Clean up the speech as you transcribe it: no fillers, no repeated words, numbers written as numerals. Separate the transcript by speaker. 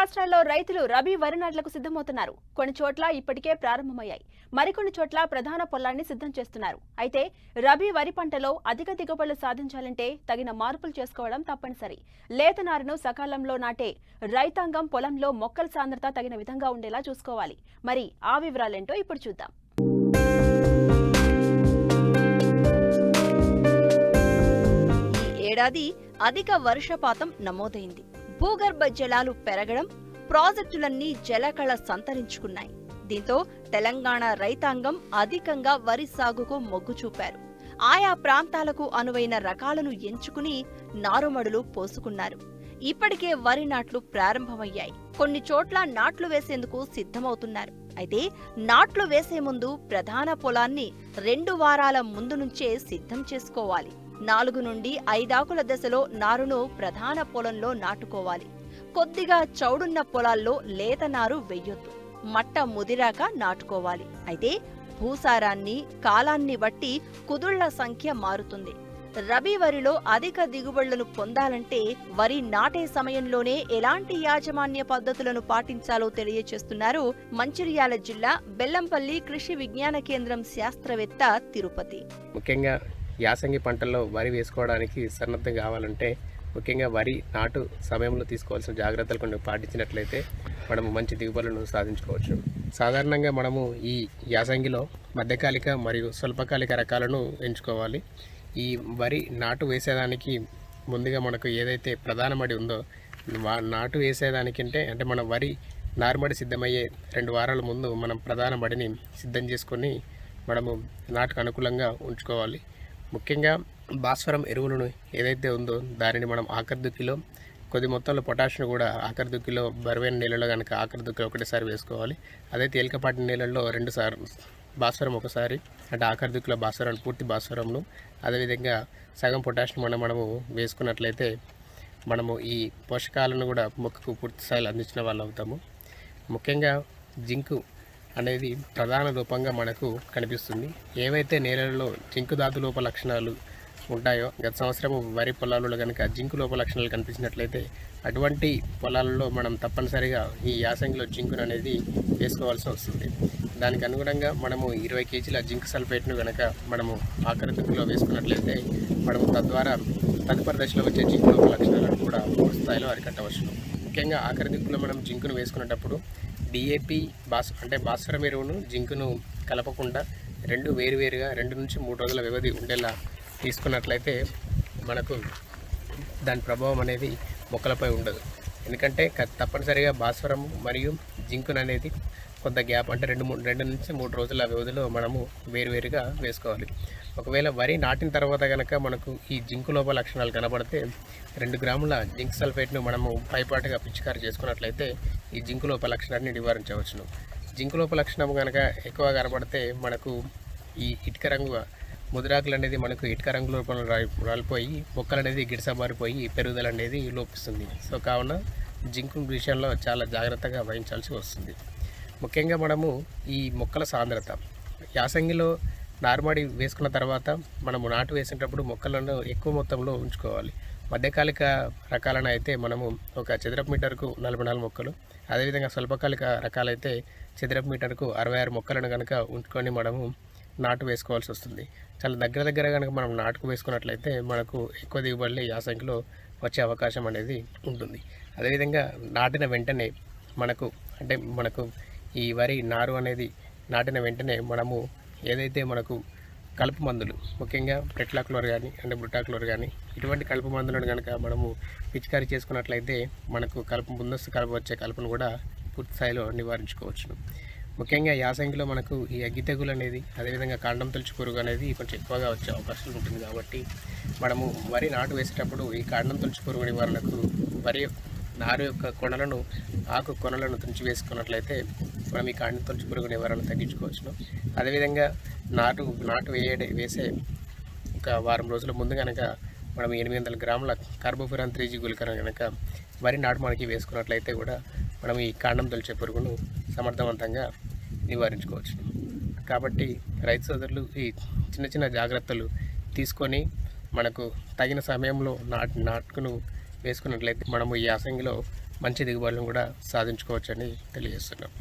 Speaker 1: రాష్ట్రాల్లో రైతులు రబీ వరి నాట్లకు సిద్ధమవుతున్నారు. కొన్ని చోట్ల ఇప్పటికే ప్రారంభమయ్యాయి. మరికొన్ని చోట్ల ప్రధాన పొలాన్ని సిద్ధం చేస్తున్నారు. అయితే రబీ వరి పంటలో అధిక దిగుబడులు సాధించాలంటే తగిన మార్పులు చేసుకోవడం తప్పనిసరి. లేత నారును సకాలంలో నాటే రైతాంగం పొలంలో మొక్కల సాంద్రత తగిన విధంగా ఉండేలా చూసుకోవాలి. మరి ఆ వివరాలేంటో ఇప్పుడు చూద్దాం.
Speaker 2: ఈ ఏడాది అధిక వర్షపాతం నమోదైంది. భూగర్భ జలాలు పెరగడం, ప్రాజెక్టులన్నీ జలకళ సంతరించుకున్నాయి. దీంతో తెలంగాణ రైతాంగం అధికంగా వరి సాగుకు మొగ్గు చూపారు. ఆయా ప్రాంతాలకు అనువైన రకాలను ఎంచుకుని నారుమడులు పోసుకున్నారు. ఇప్పటికే వరి నాట్లు ప్రారంభమయ్యాయి. కొన్ని చోట్ల నాట్లు వేసేందుకు సిద్ధమవుతున్నారు. అయితే నాట్లు వేసే ముందు ప్రధాన పొలాన్ని 2 వారాల ముందు నుంచే సిద్ధం చేసుకోవాలి. 4 నుండి 5 ఆకుల దశలో నారును ప్రధాన పొలంలో నాటుకోవాలి. కొద్దిగా చౌడున్న పొలాల్లో లేత నారు వెయ్యొద్దు. మట్ట ముదిరాక నాటుకోవాలి. అయితే భూసారాన్ని, కాలాన్ని బట్టి కుదుళ్ల సంఖ్య మారుతుంది. రబీ వరిలో అధిక దిగుబడులను పొందాలంటే వరి నాటే సమయంలోనే ఎలాంటి యాజమాన్య పద్ధతులను పాటించాలో తెలియచేస్తున్నారు మంచిర్యాల జిల్లా బెల్లంపల్లి కృషి విజ్ఞాన కేంద్రం శాస్త్రవేత్త తిరుపతి.
Speaker 3: ముఖ్యంగా యాసంగి పంటల్లో వరి వేసుకోవడానికి సన్నద్ధం కావాలంటే ముఖ్యంగా వరి నాటు సమయంలో తీసుకోవాల్సిన జాగ్రత్తలు కొన్ని పాటించినట్లయితే మనము మంచి దిగుబడులను సాధించుకోవచ్చు. సాధారణంగా మనము ఈ యాసంగిలో మధ్యకాలిక మరియు స్వల్పకాలిక రకాలను ఎంచుకోవాలి. ఈ వరి నాటు వేసేదానికి ముందుగా మనకు ఏదైతే ప్రధాన మడి ఉందో నాటు వేసేదానికంటే అంటే మన వరి నారుమడి సిద్ధమయ్యే 2 వారాల ముందు మనం ప్రధాన మడిని సిద్ధం చేసుకొని మనము నాటుకు అనుకూలంగా ఉంచుకోవాలి. ముఖ్యంగా భాస్వరం ఎరువులను ఏదైతే ఉందో దానిని మనం ఆఖరి దుక్కిలో కొద్ది మొత్తంలో పొటాషియం కూడా ఆఖరి దుక్కిలో బరువైన నేలలో కనుక ఆఖరి దుక్కిలో ఒకటేసారి వేసుకోవాలి. అదే తేలికపాటి నేలల్లో 2 సార్లు భాస్వరం ఒకసారి అంటే ఆఖరి దుక్కిలో భాస్వరం పూర్తి భాస్వరంను అదేవిధంగా సగం పొటాషియం మనము వేసుకున్నట్లయితే మనము ఈ పోషకాలను కూడా మొక్కకు పూర్తి స్థాయిలో అందించిన వాళ్ళు అవుతాము. ముఖ్యంగా జింకు అనేది ప్రధాన రూపంగా మనకు కనిపిస్తుంది. ఏవైతే నేలలలో జింకు ధాతు లోప లక్షణాలు ఉంటాయో గత సంవత్సరం వరి పొలాలలో కనుక జింకు లోప లక్షణాలు కనిపించినట్లయితే అటువంటి పొలాలలో మనం తప్పనిసరిగా ఈ యాసంగిలో జింకును అనేది వేసుకోవాల్సి వస్తుంది. దానికి అనుగుణంగా మనము 20 కేజీల జింక్ సల్ఫేట్ను కనుక మనము ఆఖరి దుక్కులో వేసుకున్నట్లయితే మనము తద్వారా తదుపరి దశలో వచ్చే జింకు లోప లక్షణాలను కూడా పూర్తి స్థాయిలో అరికట్టవచ్చు. ముఖ్యంగా ఆఖరి దుక్కులో మనం జింకును వేసుకునేటప్పుడు డిఏపి అంటే భాస్వరం ఎరువును జింకును కలపకుండా 2 వేరువేరుగా 2 నుంచి 3 రోజుల వ్యవధి ఉండేలా తీసుకున్నట్లయితే మనకు దాని ప్రభావం అనేది మొక్కలపై ఉండదు. ఎందుకంటే తప్పనిసరిగా భాస్వరం మరియు జింకును అనేది కొంత గ్యాప్ అంటే 2 నుంచి 3 రోజుల వ్యవధిలో మనము వేరువేరుగా వేసుకోవాలి. ఒకవేళ వరి నాటిన తర్వాత కనుక మనకు ఈ జింకు లోప లక్షణాలు కనబడితే 2 గ్రాముల జింక్ సల్ఫేట్ను మనము పైపాటుగా పిచికారి చేసుకున్నట్లయితే ఈ జింకు లోప లక్షణాన్ని నివారించవచ్చును. జింకు లోప లక్షణం కనుక ఎక్కువ కనబడితే మనకు ఈ ఇటుక రంగు ముదిరాకులు అనేది మనకు ఇటుక రంగు లోపల రాలిపోయి మొక్కలు అనేది గిడసబారిపోయి పెరుగుదల అనేది లోపిస్తుంది. సో కావున జింకు విషయంలో చాలా జాగ్రత్తగా వహించాల్సి వస్తుంది. ముఖ్యంగా మనము ఈ మొక్కల సాంద్రత యాసంగిలో నారుమడి వేసుకున్న తర్వాత మనము నాటు వేసేటప్పుడు మొక్కలను ఎక్కువ మొత్తంలో ఉంచుకోవాలి. మధ్యకాలిక రకాలను అయితే మనము ఒక చదరపు మీటర్కు 44 మొక్కలు, అదేవిధంగా స్వల్పకాలిక రకాలైతే చదరపు మీటర్కు 66 మొక్కలను కనుక ఉంచుకొని మనము నాటు వేసుకోవాల్సి వస్తుంది. చాలా దగ్గర కనుక మనం నాటుకు వేసుకున్నట్లయితే మనకు ఎక్కువ దిగుబడులు యాసంగిలో వచ్చే అవకాశం అనేది ఉంటుంది. అదేవిధంగా నాటిన వెంటనే మనకు ఈ వరి నారు అనేది నాటిన వెంటనే మనము ఏదైతే మనకు కలుపు మందులు ముఖ్యంగా ప్రెట్లాక్లోర్ కానీ అంటే బ్రుటాక్లోర్ కానీ ఇటువంటి కలుపు మందులను కనుక మనము పిచికారీ చేసుకున్నట్లయితే మనకు ముందస్తు కలుపు వచ్చే కలుపును కూడా పూర్తి స్థాయిలో నివారించుకోవచ్చును. ముఖ్యంగా యాసంగిలో మనకు ఈ అగ్గి తెగులు అనేది అదేవిధంగా కాండం తొలచు పురుగు అనేది కొంచెం ఎక్కువగా వచ్చే అవకాశం ఉంటుంది. కాబట్టి మనము వరి నాటు వేసేటప్పుడు ఈ కాండం తొలచు పురుగు నివారణకు వరి నారు యొక్క ఆకు కొనలను తుంచి వేసుకున్నట్లయితే మనం ఈ కాండం తొలచు పురుగు నివారణ తగ్గించుకోవచ్చును. అదేవిధంగా నాటు వేసే ఒక వారం రోజుల ముందు కనుక మనం 800 గ్రాముల కార్బోఫిరాన్ 3G గుళికను కనుక వరి నాటుమానికి వేసుకున్నట్లయితే కూడా మనం ఈ కాండం తొలిచే పురుగును సమర్థవంతంగా నివారించుకోవచ్చు. కాబట్టి రైతు సోదరులు ఈ చిన్న జాగ్రత్తలు తీసుకొని మనకు తగిన సమయంలో నాటును వేసుకున్నట్లయితే మనము ఈ యాసంగిలో మంచి దిగుబడులను కూడా సాధించుకోవచ్చని తెలియజేస్తున్నాం.